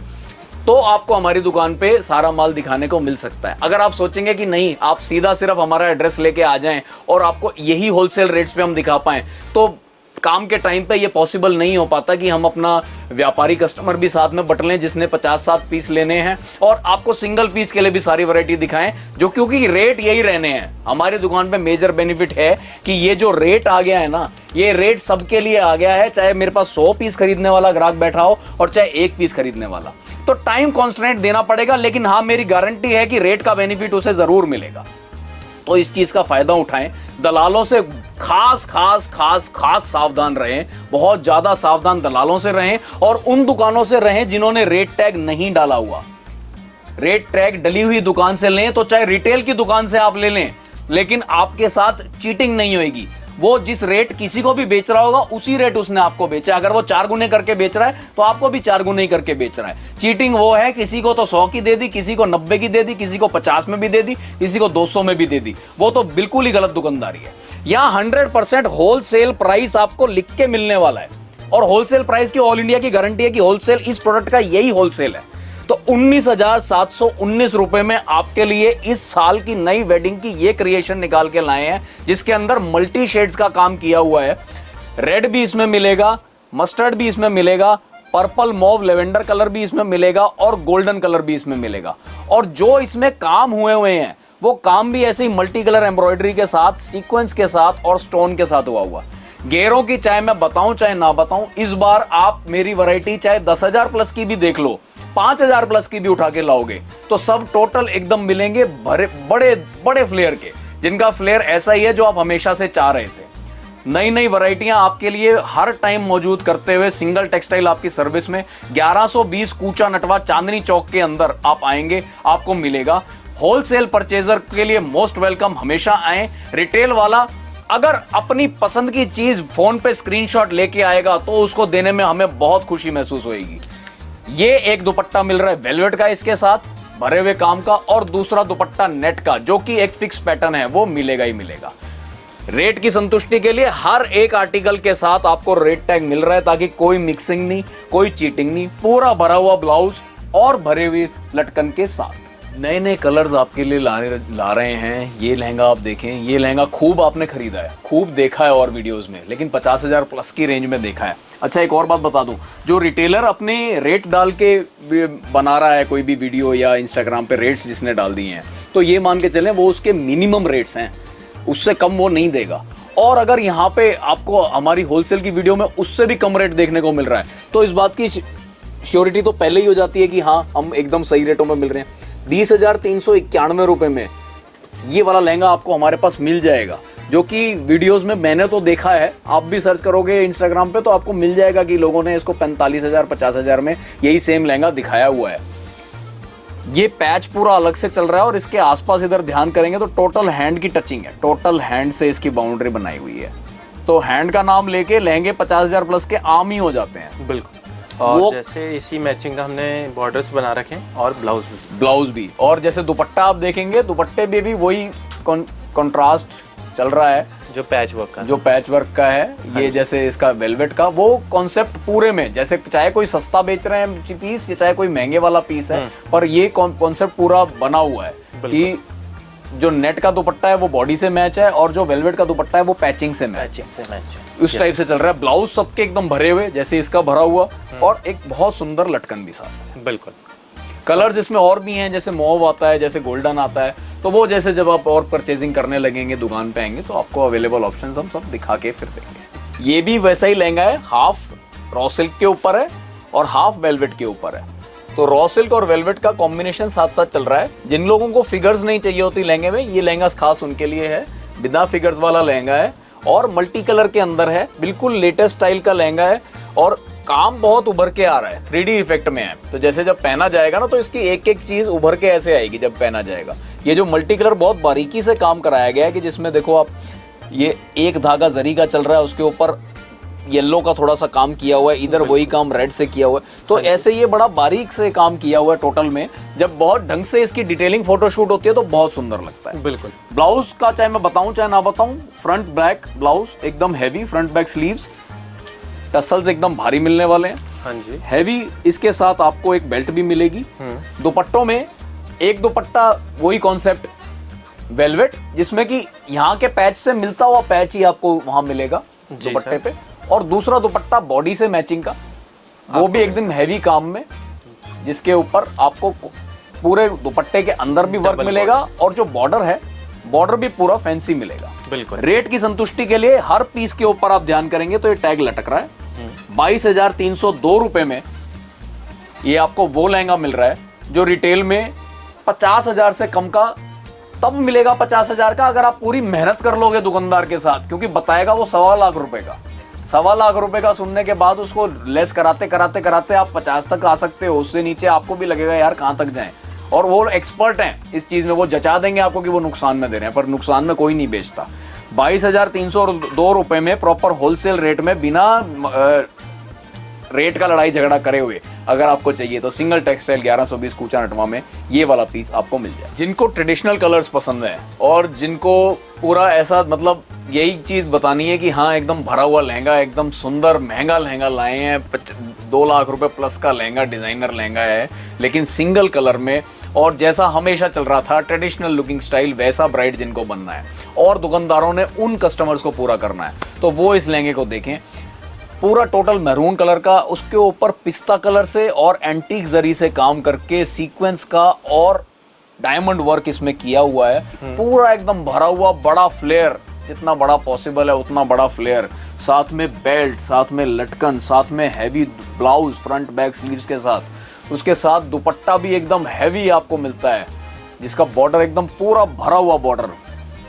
तो आपको हमारी दुकान पे सारा माल दिखाने को मिल सकता है। अगर आप सोचेंगे कि नहीं, आप सीधा सिर्फ हमारा एड्रेस लेके आ जाएं और आपको यही होलसेल रेट्स पे हम दिखा पाएं, तो काम के टाइम पे ये पॉसिबल नहीं हो पाता कि हम अपना व्यापारी कस्टमर भी साथ में बट लें जिसने 50-60 पीस लेने हैं और आपको सिंगल पीस के लिए भी सारी वैरायटी दिखाएं, जो क्योंकि रेट यही रहने हैं। हमारी दुकान पे मेजर बेनिफिट है कि ये जो रेट आ गया है ना, ये रेट सबके लिए आ गया है, चाहे मेरे पास 100 पीस खरीदने वाला ग्राहक बैठा हो और चाहे 1 पीस खरीदने वाला। तो टाइम कॉन्स्टेंट देना पड़ेगा, लेकिन हाँ मेरी गारंटी है कि रेट का बेनिफिट उसे जरूर मिलेगा। तो इस चीज का फायदा उठाएं। दलालों से खास सावधान रहें, बहुत ज्यादा सावधान दलालों से रहें और उन दुकानों से रहें जिन्होंने रेट टैग नहीं डाला हुआ। रेट टैग डली हुई दुकान से लें, तो चाहे रिटेल की दुकान से आप ले लें, लेकिन आपके साथ चीटिंग नहीं होगी। वो जिस रेट किसी को भी बेच रहा होगा उसी रेट उसने आपको बेचा। अगर वो 4 गुने करके बेच रहा है तो आपको भी 4 गुने ही करके बेच रहा है। चीटिंग वो है किसी को तो 100 की दे दी, किसी को 90 की दे दी, किसी को 50 में भी दे दी, किसी को 200 में भी दे दी। वो तो बिल्कुल ही गलत दुकानदारी है। यहाँ 100% होलसेल प्राइस आपको लिख के मिलने वाला है और होलसेल प्राइस की ऑल इंडिया की गारंटी है कि होलसेल इस प्रोडक्ट का यही होलसेल है। तो 19,719 रुपए में आपके लिए इस साल की नई वेडिंग की ये क्रिएशन निकाल के लाए हैं, जिसके अंदर मल्टी शेड्स का काम किया हुआ है। रेड भी इसमें मिलेगा, मस्टर्ड भी इसमें मिलेगा, पर्पल, मॉव, लेवेंडर कलर भी इसमें मिलेगा और गोल्डन कलर भी इसमें मिलेगा। और जो इसमें काम हुए हैं वो काम भी ऐसे ही मल्टी कलर एम्ब्रॉयडरी के साथ, सीक्वेंस के साथ और स्टोन के साथ हुआ। गेरों की चाहे मैं बताऊं चाहे ना बताऊं, इस बार आप मेरी वैरायटी चाहे 10,000 प्लस की भी देख लो, 5,000 प्लस की भी उठा के लाओगे, तो सब टोटल एकदम मिलेंगे बड़े बड़े फ्लेयर के, जिनका फ्लेयर ऐसा ही है जो आप हमेशा से चाह रहे थे। नई नई वैरायटियां आपके लिए हर टाइम मौजूद करते हुए सिंगल टेक्सटाइल आपकी सर्विस में 1120 कूचा नटवा चांदनी चौक के अंदर आप आएंगे, आपको मिलेगा। होलसेल परचेजर के लिए मोस्ट वेलकम, हमेशा आए। रिटेल वाला अगर अपनी पसंद की चीज फोन पे स्क्रीनशॉट लेके आएगा तो उसको देने में हमें बहुत खुशी महसूस होगी। ये एक दुपट्टा मिल रहा है वेलवेट का इसके साथ भरे हुए काम का, और दूसरा दुपट्टा नेट का जो कि एक फिक्स पैटर्न है, वो मिलेगा ही मिलेगा। रेट की संतुष्टि के लिए हर एक आर्टिकल के साथ आपको रेट टैग मिल रहा है ताकि कोई मिक्सिंग नहीं, कोई चीटिंग नहीं। पूरा भरा हुआ ब्लाउज और भरे हुए लटकन के साथ नए नए कलर्स आपके लिए ला रहे हैं। ये लहंगा आप देखें, ये लहंगा खूब आपने खरीदा है, खूब देखा है और वीडियोस में, लेकिन 50,000 प्लस की रेंज में देखा है। अच्छा एक और बात बता दूं, जो रिटेलर अपने रेट डाल के बना रहा है कोई भी वीडियो या इंस्टाग्राम पे रेट्स जिसने डाल दिए हैं, तो ये मान के चलें वो उसके मिनिमम रेट्स हैं, उससे कम वो नहीं देगा। और अगर यहाँ पे आपको हमारी होलसेल की वीडियो में उससे भी कम रेट देखने को मिल रहा है, तो इस बात की श्योरिटी तो पहले ही हो जाती है कि हाँ हम एकदम सही रेटों में मिल रहे हैं। 20,391 रुपए में ये वाला लहंगा आपको हमारे पास मिल जाएगा, जो कि वीडियोस में मैंने तो देखा है, आप भी सर्च करोगे इंस्टाग्राम पे तो आपको मिल जाएगा कि लोगों ने इसको 45,000 50,000 में यही सेम लहंगा दिखाया हुआ है। ये पैच पूरा अलग से चल रहा है और इसके आसपास इधर ध्यान करेंगे तो टोटल हैंड की टचिंग है, टोटल हैंड से इसकी बाउंड्री बनाई हुई है। तो हैंड का नाम लेके लहंगे 50,000 प्लस के आम ही हो जाते हैं। बिल्कुल। और जैसे इसी मैचिंग का हमने बॉर्डर्स बना रखे हैं और ब्लाउज भी। और जैसे दुपट्टा आप देखेंगे, दुपट्टे में भी वही कंट्रास्ट चल रहा है, जो पैच वर्क का, जो पैच वर्क का है, ये जैसे इसका वेलवेट का वो कॉन्सेप्ट पूरे में, जैसे चाहे कोई सस्ता बेच रहे हैं पीस या चाहे कोई महंगे वाला पीस है, पर ये कॉन्सेप्ट पूरा बना हुआ है कि जो नेट का दुपट्टा है वो बॉडी से मैच है और जो वेलवेट का दुपट्टा है वो पैचिंग से मैच है। उस टाइप से चल रहा है। ब्लाउज सबके एकदम भरे हुए, जैसे इसका भरा हुआ, और एक बहुत सुंदर लटकन भी साथ है। बिल्कुल। कलर्स इसमें और भी हैं, जैसे मॉव आता है, जैसे गोल्डन आता है, तो वो जैसे जब आप और परचेजिंग करने लगेंगे, दुकान पे आएंगे, तो आपको अवेलेबल ऑप्शंस हम सब दिखा के फिर देंगे। ये भी वैसा ही लहंगा है, हाफ रॉ सिल्क के ऊपर है और हाफ वेलवेट के ऊपर है। तो रॉ सिल्क और वेलवेट का कॉम्बिनेशन साथ साथ चल रहा है। जिन लोगों को फिगर्स नहीं चाहिए होती लहंगे में, ये लहंगा खास उनके लिए है। बिना फिगर्स वाला लहंगा है और मल्टी कलर के अंदर है, बिल्कुल लेटेस्ट स्टाइल का लहंगा है और काम बहुत उभर के आ रहा है, 3D इफेक्ट में है। तो जैसे जब पहना जाएगा ना, तो इसकी एक एक चीज उभर के ऐसे आएगी जब पहना जाएगा। ये जो मल्टी कलर बहुत बारीकी से काम कराया गया है कि जिसमें देखो आप, ये एक धागा जरी का चल रहा है, उसके ऊपर येलो का थोड़ा सा काम किया हुआ है, इधर वही काम रेड से किया हुआ है। तो ऐसे ये बड़ा बारीक से काम किया हुआ है टोटल में। जब बहुत ढंग से इसकी डिटेलिंग फोटोशूट होती है तो बहुत सुंदर लगता है। बिल्कुल। ब्लाउज का चाहे मैं बताऊं चाहे ना बताऊं, फ्रंट बैक ब्लाउज एकदम heavy, front back sleeves, tassels एकदम भारी मिलने वाले हैं। हाँ जी। हैवी। इसके साथ आपको एक बेल्ट भी मिलेगी। दुपट्टों में एक दुपट्टा वही कॉन्सेप्ट वेलवेट, जिसमें कि यहाँ के पैच से मिलता हुआ पैच ही आपको वहां मिलेगा दुपट्टे पे, और दूसरा दुपट्टा बॉडी से मैचिंग का, वो भी एकदम हैवी काम में, जिसके ऊपर आपको पूरे दुपट्टे के अंदर भी वर्क मिलेगा और जो बॉर्डर है, बॉर्डर भी पूरा फैंसी मिलेगा। बिल्कुल। रेट की संतुष्टि के लिए हर पीस के ऊपर आप ध्यान करेंगे तो ये टैग लटक रहा है। 22,302 रुपए में ये आपको वो लहंगा मिल रहा है जो रिटेल में 50,000 से कम का तब मिलेगा। 50,000 का अगर आप पूरी मेहनत कर लोगे दुकानदार के साथ, क्योंकि बताएगा वो 1.25 लाख रुपए का। 1.25 लाख रुपए का सुनने के बाद उसको लेस कराते कराते कराते आप 50 तक आ सकते हो। उससे नीचे आपको भी लगेगा यार कहां तक जाएं, और वो एक्सपर्ट हैं इस चीज में, वो जचा देंगे आपको कि वो नुकसान में दे रहे हैं, पर नुकसान में कोई नहीं बेचता। 22,302 रुपए में प्रॉपर होलसेल रेट में, बिना रेट का लड़ाई झगड़ा करे हुए अगर आपको चाहिए तो सिंगल टेक्सटाइल 1120 कूचा नटवा में ये वाला पीस आपको मिल जाए। जिनको ट्रेडिशनल कलर्स पसंद है और जिनको पूरा ऐसा, मतलब यही चीज बतानी है कि हाँ एकदम भरा हुआ लहंगा, एकदम सुंदर महंगा लहंगा लाए हैं, 2 लाख रुपए प्लस का लहंगा, डिजाइनर लहंगा है, लेकिन सिंगल कलर में, और जैसा हमेशा चल रहा था ट्रेडिशनल लुकिंग स्टाइल, वैसा ब्राइड जिनको बनना है और दुकानदारों ने उन कस्टमर्स को पूरा करना है, तो वो इस लहंगे को देखें। पूरा टोटल मैरून कलर का, उसके ऊपर पिस्ता कलर से और एंटीक जरी से काम करके सीक्वेंस का और डायमंड वर्क इसमें किया हुआ है। पूरा एकदम भरा हुआ बड़ा फ्लेयर, जितना बड़ा पॉसिबल है उतना बड़ा फ्लेयर, साथ में बेल्ट, साथ में लटकन, साथ में heavy blouse front back sleeves के साथ। उसके साथ दुपट्टा भी एकदम हैवी आपको मिलता है, जिसका बॉर्डर एकदम पूरा भरा हुआ बॉर्डर,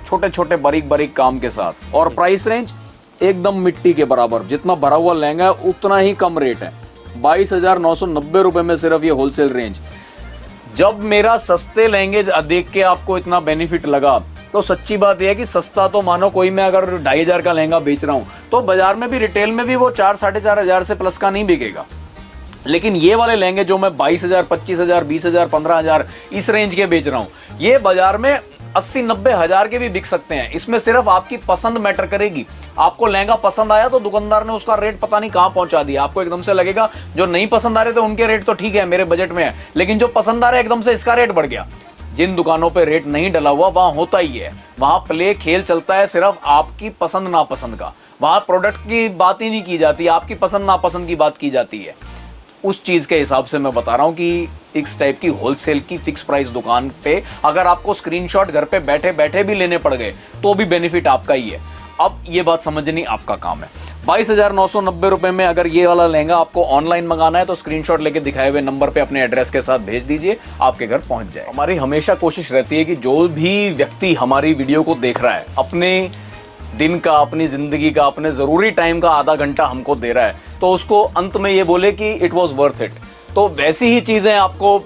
छोटे छोटे बारीक बारीक काम के साथ। और प्राइस रेंज एकदम मिट्टी के बराबर, जितना भरा हुआ लहंगा है उतना ही कम रेट है। 22,990 रुपए में सिर्फ ये होलसेल रेंज। जब मेरा सस्ते लहंगे देख के आपको इतना बेनिफिट लगा, तो सच्ची बात यह है कि सस्ता तो मानो कोई, मैं अगर 2,500 का लहंगा बेच रहा हूं तो बाजार में भी, रिटेल में भी वो 4-4,500 से प्लस का नहीं बिकेगा। लेकिन ये वाले लहंगे जो मैं 22,000, 25,000, 20,000, 15,000 इस रेंज के बेच रहा हूं, ये बाजार में 80-90 हजार के भी बिक सकते हैं। इसमें सिर्फ आपकी पसंद मैटर करेगी। आपको लहंगा पसंद आया तो दुकानदार ने उसका रेट पता नहीं कहां पहुंचा दिया, आपको एकदम से लगेगा जो नहीं पसंद आ रहे थे उनके रेट तो ठीक है मेरे बजट में है, लेकिन जो पसंद आ रहे एकदम से इसका रेट बढ़ गया। जिन दुकानों पे रेट नहीं डला हुआ वहां होता ही है, वहां प्ले खेल चलता है सिर्फ आपकी पसंद नापसंद का। वहां प्रोडक्ट की बात ही नहीं की जाती, आपकी पसंद नापसंद की बात की जाती है। उस चीज के हिसाब से मैं बता रहा हूं कि इस टाइप की होलसेल की फिक्स प्राइस दुकान पे अगर आपको स्क्रीनशॉट घर पे बैठे बैठे भी लेने पड़ गए तो भी बेनिफिट आपका ही है। अब ये बात समझनी आपका काम है। 22,990 रुपए में अगर ये वाला लहंगा आपको ऑनलाइन मंगाना है तो स्क्रीनशॉट लेके दिखाए हुए नंबर पे अपने एड्रेस के साथ भेज दीजिए, आपके घर पहुंच जाए। हमारी हमेशा कोशिश रहती है कि जो भी व्यक्ति हमारी वीडियो को देख रहा है, अपने दिन का, अपनी जिंदगी का, अपने जरूरी टाइम का आधा घंटा हमको दे रहा है, तो उसको अंत में ये बोले कि इट वॉज वर्थ इट। तो वैसी ही चीजें आपको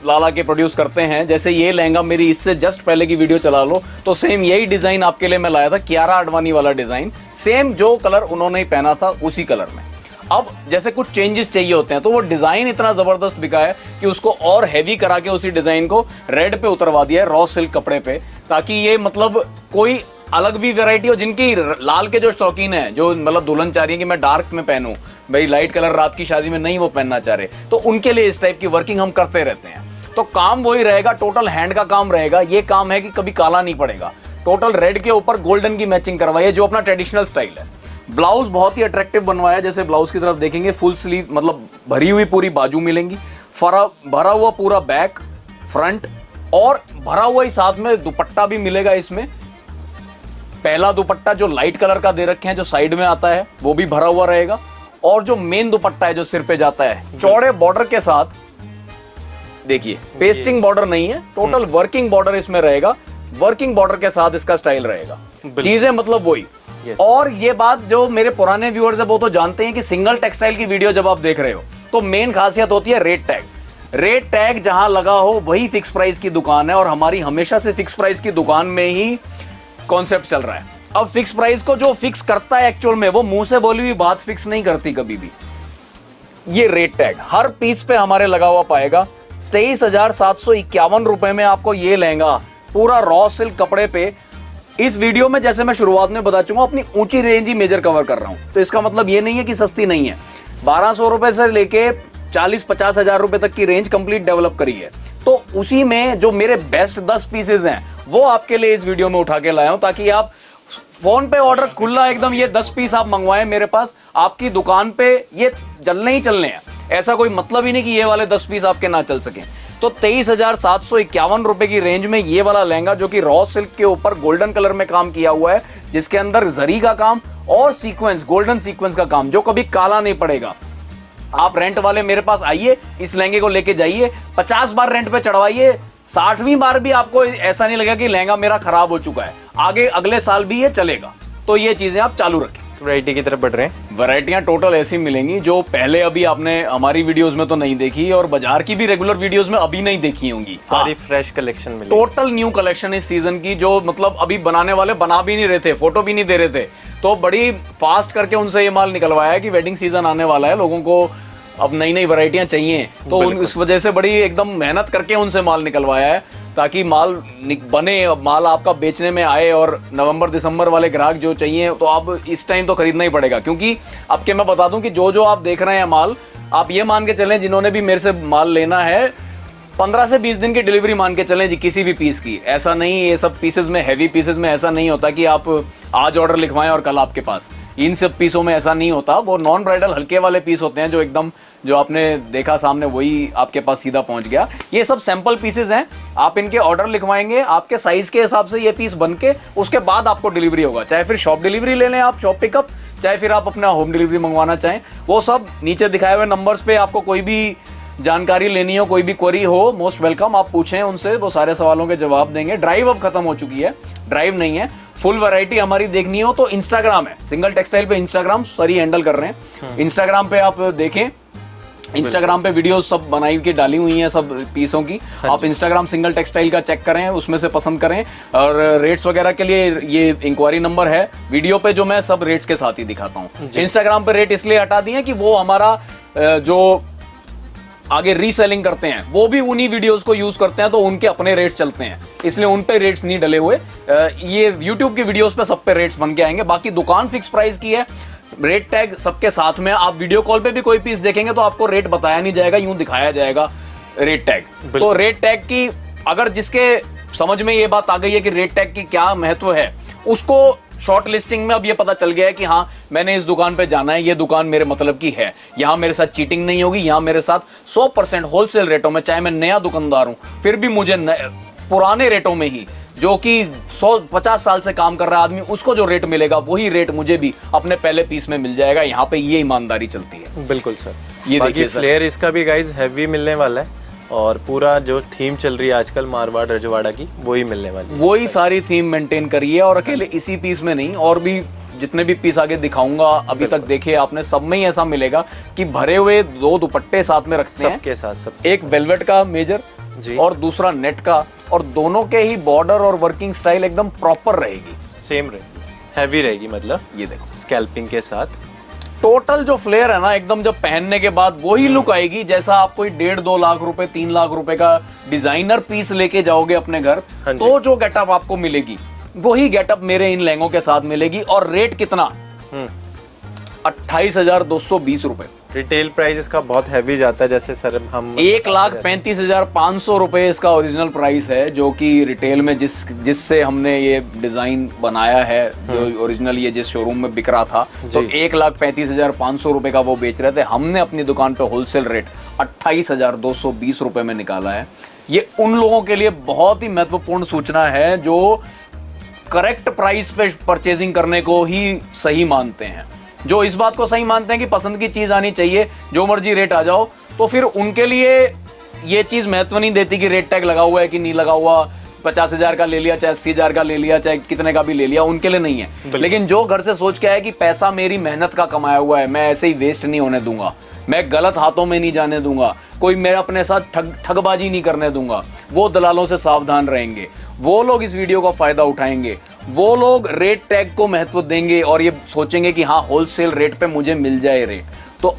लाला के प्रोड्यूस करते हैं। जैसे ये लहंगा, मेरी इससे जस्ट पहले की वीडियो चला लो तो सेम यही डिजाइन आपके लिए मैं लाया था, कियारा आडवाणी वाला डिजाइन, सेम जो कलर उन्होंने ही पहना था उसी कलर में। अब जैसे कुछ चेंजेस चाहिए होते हैं तो वो डिजाइन इतना जबरदस्त बिका है कि उसको और हैवी करा के उसी डिजाइन को रेड पे उतरवा दिया है, रॉ सिल्क कपड़े पे, ताकि ये मतलब कोई अलग भी वैरायटी हो, जिनकी लाल के जो शौकीन है, जो मतलब दुल्हन चाह रही है कि मैं डार्क में पहनूं, भाई लाइट कलर रात की शादी में नहीं वो पहनना चाह रहे, तो उनके लिए इस टाइप की वर्किंग हम करते रहते हैं। तो काम वही रहेगा, टोटल हैंड का काम रहेगा। ये काम है कि कभी काला नहीं पड़ेगा। टोटल रेड के ऊपर गोल्डन की मैचिंग करवाइए, जो अपना ट्रेडिशनल स्टाइल है। ब्लाउज बहुत ही अट्रैक्टिव बनवाया, जैसे ब्लाउज की तरफ देखेंगे फुल स्लीव, मतलब भरी हुई पूरी बाजू मिलेंगी, भरा हुआ पूरा बैक फ्रंट, और भरा हुआ ही साथ में दुपट्टा भी मिलेगा। इसमें पहला दुपट्टा जो लाइट कलर का दे रखे हैं, जो साइड में आता है, वो भी भरा हुआ रहेगा, और जो मेन दुपट्टा है जो सिर पे जाता है, चौड़े बॉर्डर के साथ, देखिए पेस्टिंग बॉर्डर नहीं है, टोटल वर्किंग बॉर्डर इसमें रहेगा। वर्किंग बॉर्डर के साथ इसका स्टाइल रहेगा, चीजें मतलब वही। और ये बात जो मेरे पुराने व्यूअर्स है वो तो जानते हैं कि सिंगल टेक्सटाइल की वीडियो जब आप देख रहे हो तो मेन खासियत होती है रेट टैग। रेट टैग जहां लगा हो वही फिक्स प्राइस की दुकान है, और हमारी हमेशा से फिक्स प्राइस की दुकान में ही कॉन्सेप्ट चल रहा है। अब फिक्स प्राइस को जो फिक्स करता है एक्चुअल में, वो मुंह से बोली हुई बात फिक्स नहीं करती कभी भी। ये रेट टैग हर पीस पे हमारे लगा हुआ पाएगा। 23,751 रुपए में आपको ये लहंगा पूरा रॉ सिल्क कपड़े पे। इस वीडियो में जैसे मैं शुरुआत में बता चुका हूं, अपनी ऊंची रेंज ही मेजर कवर कर रहा हूं, तो इसका मतलब ये नहीं है कि सस्ती नहीं है। 1200 रुपए से लेके 40-50 हजार रुपए तक की रेंज कंप्लीट डेवलप करी है। तो उसी में जो मेरे बेस्ट 10 पीसेज हैं वो आपके लिए इस वीडियो में उठा के लाया हूं, ताकि आप फोन पे ऑर्डर खुला एकदम, ये 10 पीस आप मंगवाएं मेरे पास, आपकी दुकान पे ये चलने ही चलने हैं। ऐसा कोई मतलब ही नहीं कि ये वाले 10 पीस आपके ना चल सके। तो 23,751 रुपए की रेंज में ये वाला लहंगा, जो कि रॉ सिल्क के ऊपर गोल्डन कलर में काम किया हुआ है, जिसके अंदर जरी का काम और सीक्वेंस, गोल्डन सीक्वेंस का काम, जो कभी काला नहीं पड़ेगा। आप रेंट वाले मेरे पास आइए, इस लहंगे को लेके जाइए, 50 बार रेंट पे चढ़वाइए, 60वीं बार भी आपको ऐसा नहीं लगेगा कि लहंगा मेरा खराब हो चुका है। आगे अगले साल भी ये चलेगा। तो ये चीजें आप चालू रखें। वैरायटी की तरफ बढ़ रहे हैं। वैरायटियां टोटल ऐसी मिलेंगी जो पहले अभी आपने हमारी वीडियोस में तो नहीं देखी, और बाजार की भी रेगुलर वीडियोस में अभी नहीं देखी होंगी। सारी फ्रेश कलेक्शन मिलेगी, टोटल न्यू कलेक्शन इस सीजन की, जो मतलब अभी बनाने वाले बना भी नहीं रहे थे, फोटो भी नहीं दे रहे थे, तो बड़ी फास्ट करके उनसे ये माल निकलवाया है कि वेडिंग सीजन आने वाला है, लोगों को अब नई नई वैरायटियां चाहिए, तो इस वजह से बड़ी एकदम मेहनत करके उनसे माल निकलवाया है, ताकि माल बने, माल आपका बेचने में आए, और नवंबर दिसंबर वाले ग्राहक जो चाहिए तो आप इस टाइम तो खरीदना ही पड़ेगा। क्योंकि अब के मैं बता दूं कि जो जो आप देख रहे हैं माल, आप ये मान के चलें, जिन्होंने भी मेरे से माल लेना है, 15 से 20 दिन की डिलीवरी मान के चलें जी, किसी भी पीस की। ऐसा नहीं, ये सब पीसेज में, हैवी पीसेज में ऐसा नहीं होता कि आप आज ऑर्डर लिखवाएं और कल आपके पास। इन सब पीसों में ऐसा नहीं होता। वो नॉन ब्राइडल हल्के वाले पीस होते हैं, जो एकदम, जो आपने देखा सामने, वही आपके पास सीधा पहुंच गया। ये सब सैंपल पीसेज हैं, आप इनके ऑर्डर लिखवाएंगे, आपके साइज के हिसाब से ये पीस बन के उसके बाद आपको डिलीवरी होगा। चाहे फिर शॉप डिलीवरी ले लें आप, शॉप पिकअप, चाहे फिर आप अपना होम डिलीवरी मंगवाना चाहें, वो सब नीचे दिखाए हुए नंबर्स पे। आपको कोई भी जानकारी लेनी हो, कोई भी क्वेरी हो, मोस्ट वेलकम, आप पूछें उनसे, वो सारे सवालों के जवाब देंगे। ड्राइव अब खत्म हो चुकी है, ड्राइव नहीं है। फुल वैरायटी हमारी देखनी हो तो इंस्टाग्राम है, सिंगल टेक्सटाइल पे इंस्टाग्राम सरी हैंडल कर रहे हैं। इंस्टाग्राम पे आप देखें, इंस्टाग्राम पे वीडियो सब बनाई के डाली हुई हैं सब पीसों की। आप इंस्टाग्राम सिंगल टेक्सटाइल का चेक करें, उसमें से पसंद करें। और रेट्स वगैरह के लिए ये इंक्वायरी नंबर है वीडियो पे, जो मैं सब रेट्स के साथ ही दिखाता हूँ। इंस्टाग्राम पे रेट इसलिए हटा दिए कि वो हमारा जो आगे रीसेलिंग करते हैं वो भी उन्हीं वीडियोस को यूज करते हैं, तो उनके अपने रेट्स चलते हैं, इसलिए उन पे रेट्स नहीं डले हुए। ये YouTube की वीडियोस पे सब पे रेट्स बन के आएंगे। बाकी दुकान फिक्स प्राइस की है, रेट टैग सबके साथ में। आप वीडियो कॉल पे भी कोई पीस देखेंगे तो आपको रेट बताया नहीं जाएगा, यूं दिखाया जाएगा रेट टैग। तो रेट टैग की अगर जिसके समझ में ये बात आ गई है कि रेट टैग की क्या महत्व है, उसको शॉर्ट लिस्टिंग में अब ये पता चल गया है कि हाँ, मैंने इस दुकान पे जाना है, ये दुकान मेरे मतलब की है, यहाँ मेरे साथ चीटिंग नहीं होगी, यहाँ मेरे साथ 100% होलसेल रेटों में, चाहे मैं नया दुकानदार हूँ फिर भी मुझे पुराने रेटों में ही, जो कि 150 साल से काम कर रहा आदमी, उसको जो रेट मिलेगा वही रेट मुझे भी अपने पहले पीस में मिल जाएगा। यहाँ पे ये ईमानदारी चलती है। बिल्कुल सर। ये देखिए फ्लेयर इसका भी गाइज हैवी मिलने वाला है, और पूरा जो थीम चल रही है आजकल मारवाड़ रजवाड़ा की, वही मिलने वाली है। वही सारी थीम मेंटेन करिए, और अकेले इसी पीस में नहीं, और भी जितने भी पीस आगे दिखाऊंगा अभी तक देखे आपने, सब में ही ऐसा मिलेगा कि भरे हुए 2 दुपट्टे साथ में रखते हैं, सबके साथ सब। एक वेलवेट का मेजर जी, और दूसरा नेट का, और दोनों के ही बॉर्डर और वर्किंग स्टाइल एकदम प्रॉपर रहेगी, सेम रहेगी, हैवी रहेगी। मतलब ये देखो स्कैल्पिंग के साथ टोटल जो फ्लेयर है ना, एकदम जब पहनने के बाद वही लुक आएगी जैसा आप कोई 1.5-2 लाख रुपए 3 लाख रुपए का डिजाइनर पीस लेके जाओगे अपने घर, तो जो गेटअप आपको मिलेगी वही गेटअप मेरे इन लहंगों के साथ मिलेगी। और रेट कितना? 28,220 रुपए। रिटेल प्राइस इसका बहुत हैवी जाता है, जैसे सर हम 1,35,500 रुपए इसका ओरिजिनल प्राइस है, जो कि रिटेल में जिससे हमने ये डिजाइन बनाया है, जो ओरिजिनल ये जिस शोरूम में बिक रहा था, तो 1,35,500 रुपए का वो बेच रहे थे। हमने अपनी दुकान पे होलसेल रेट 28,220 रुपए में निकाला है। ये उन लोगों के लिए बहुत ही महत्वपूर्ण सूचना है जो करेक्ट प्राइस पे परचेजिंग करने को ही सही मानते हैं, जो इस बात को सही मानते हैं कि पसंद की चीज आनी चाहिए, जो मर्जी रेट आ जाओ। तो फिर उनके लिए ये चीज महत्व नहीं देती कि रेट टैग लगा हुआ है कि नहीं लगा हुआ, 50,000 का ले लिया, चाहे 80,000 का ले लिया, चाहे कितने का भी ले लिया, उनके लिए नहीं है। लेकिन जो घर से सोच के आया कि पैसा मेरी मेहनत का कमाया हुआ है, मैं ऐसे ही वेस्ट नहीं होने दूंगा, मैं गलत हाथों में नहीं जाने दूंगा, कोई मेरा अपने साथ ठगबाजी नहीं करने दूंगा, वो दलालों से सावधान रहेंगे, वो लोग इस वीडियो का फायदा उठाएंगे, वो लोग रेट टैग को महत्व देंगे और ये सोचेंगे कि हाँ होलसेल रेट पे मुझे मिल जाए रेट, तो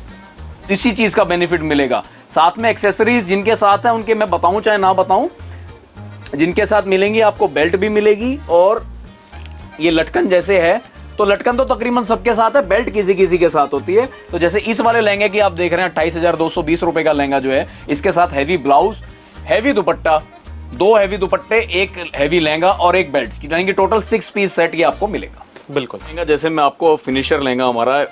इसी चीज का बेनिफिट मिलेगा। साथ में एक्सेसरीज जिनके साथ है उनके मैं बताऊं चाहे ना बताऊं, जिनके साथ मिलेंगी आपको बेल्ट भी मिलेगी और ये लटकन जैसे है, तो लटकन तो तकरीबन सबके साथ है, बेल्ट किसी किसी के साथ होती है। तो जैसे इस वाले लहंगे की आप देख रहे हैं 28,220 रुपए का लहंगा जो है, इसके साथ हैवी ब्लाउज, हैवी दुपट्टा, 2 हैवी दुपट्टे, 1 हैवी लहंगा और 1 बेल्ट, यानी कि टोटल 6 पीस सेट ये आपको मिलेगा। बिल्कुल लहंगा जैसे मैं आपको फिनिशर लहंगा हमारा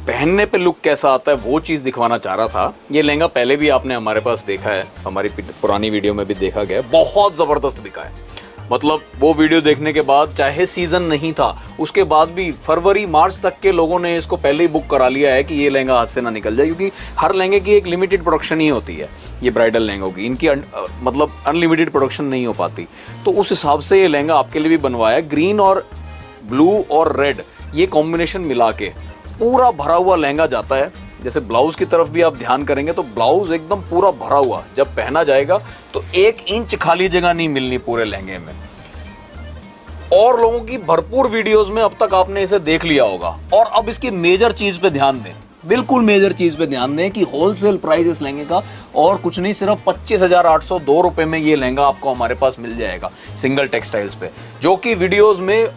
पहनने पे लुक कैसा आता है वो चीज़ दिखवाना चाह रहा था। ये लहंगा पहले भी आपने हमारे पास देखा है, हमारी पुरानी वीडियो में भी देखा गया है, बहुत ज़बरदस्त बिका है। मतलब वो वीडियो देखने के बाद, चाहे सीज़न नहीं था उसके बाद भी फरवरी मार्च तक के लोगों ने इसको पहले ही बुक करा लिया है कि ये लहंगा हाथ से ना निकल जाए, क्योंकि हर लहंगे की एक लिमिटेड प्रोडक्शन ही होती है। ये ब्राइडल लहंगों की इनकी मतलब अनलिमिटेड प्रोडक्शन नहीं हो पाती, तो उस हिसाब से ये लहंगा आपके लिए भी बनवाया। ग्रीन और ब्लू और रेड ये कॉम्बिनेशन मिला के पूरा भरा हुआ लहंगा जाता है। जैसे ब्लाउज की तरफ भी आप ध्यान करेंगे तो ब्लाउज एकदम पूरा भरा हुआ, जब पहना जाएगा तो 1 इंच खाली जगह नहीं मिलनी पूरे लहंगे में। और लोगों की भरपूर वीडियोस में अब तक आपने इसे देख लिया होगा। और अब इसकी मेजर चीज पे ध्यान दें, बिल्कुल मेजर चीज पे ध्यान दें कि होलसेल प्राइस इस लहंगे का और कुछ नहीं, सिर्फ 25,802 रुपए में ये लहंगा आपको हमारे पास मिल जाएगा सिंगल टेक्सटाइल्स पे, जो कि वीडियोस में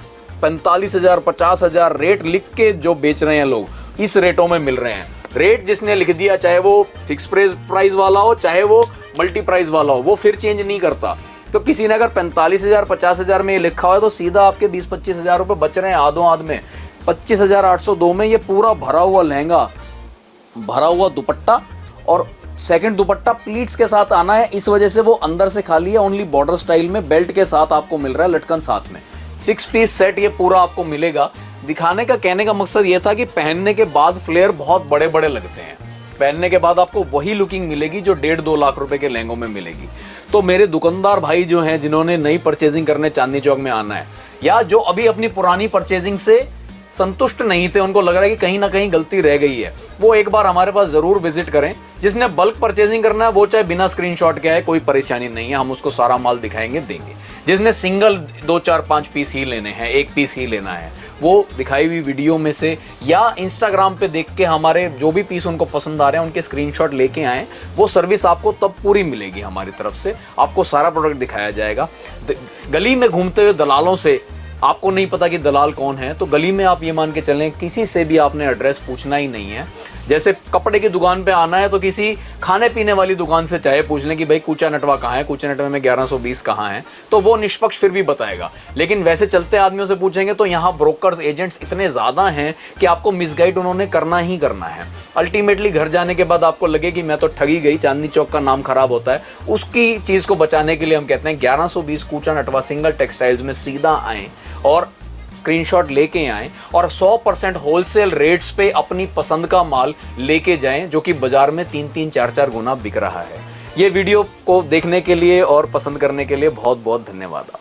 45,000 50,000 रेट लिख के जो बेच रहे हैं लोग, इस रेटों में मिल रहे हैं। रेट जिसने लिख दिया, चाहे वो फिक्स प्राइस वाला हो चाहे वो मल्टी प्राइस वाला हो, वो फिर चेंज नहीं करता। तो किसी ने अगर 45,000 50,000 में ये लिखा हुआ है तो सीधा आपके 20-25,000 रुपए बच रहे हैं आधों आध में। 25,802 में ये पूरा भरा हुआ लहंगा, भरा हुआ दुपट्टा और सेकंड दुपट्टा प्लीट्स के साथ आना है, इस वजह से वो अंदर से खाली है, ओनली बॉर्डर स्टाइल में बेल्ट के साथ आपको मिल रहा है, लटकन साथ में। 6 पीस सेट ये पूरा आपको मिलेगा। दिखाने का, कहने का मकसद ये था कि पहनने के बाद फ्लेयर बहुत बड़े बड़े लगते हैं, पहनने के बाद आपको वही लुकिंग मिलेगी जो 1.5-2 लाख रुपए के लहंगों में मिलेगी। तो मेरे दुकानदार भाई जो हैं, जिन्होंने नई परचेजिंग करने चांदनी चौक में आना है, या जो अभी अपनी पुरानी परचेजिंग से संतुष्ट नहीं थे, उनको लग रहा है कि कहीं ना कहीं गलती रह गई है, वो एक बार हमारे पास जरूर विजिट करें। जिसने बल्क परचेजिंग करना है वो चाहे बिना स्क्रीनशॉट के आए, कोई परेशानी नहीं है, हम उसको सारा माल दिखाएंगे, देंगे। जिसने सिंगल 2 4 5 पीस ही लेने हैं, 1 पीस ही लेना है, वो दिखाई हुई वीडियो में से या इंस्टाग्राम पे देख के हमारे जो भी पीस उनको पसंद आ रहे हैं उनके स्क्रीनशॉट लेके आएँ। वो सर्विस आपको तब पूरी मिलेगी हमारी तरफ से, आपको सारा प्रोडक्ट दिखाया जाएगा। गली में घूमते हुए दलालों से आपको नहीं पता कि दलाल कौन है, तो गली में आप ये मान के चलें किसी से भी आपने एड्रेस पूछना ही नहीं है। जैसे कपड़े की दुकान पे आना है तो किसी खाने पीने वाली दुकान से चाहे पूछ लें कि भाई कूचा नटवा कहाँ है, कूचा नटवा में 1120 कहाँ है, तो वो निष्पक्ष फिर भी बताएगा। लेकिन वैसे चलते आदमियों से पूछेंगे तो यहाँ ब्रोकर्स एजेंट्स इतने ज़्यादा हैं कि आपको मिसगाइड उन्होंने करना ही करना है। अल्टीमेटली घर जाने के बाद आपको लगे कि मैं तो ठगी गई, चांदनी चौक का नाम खराब होता है, उसकी चीज़ को बचाने के लिए हम कहते हैं 1120 कूचा नटवा सिंगल टेक्सटाइल्स में सीधा आएँ और स्क्रीनशॉट लेके आएं और 100% होलसेल रेट्स पे अपनी पसंद का माल लेके जाएं, जो कि बाजार में 3-3 4-4 गुना बिक रहा है। ये वीडियो को देखने के लिए और पसंद करने के लिए बहुत बहुत धन्यवाद।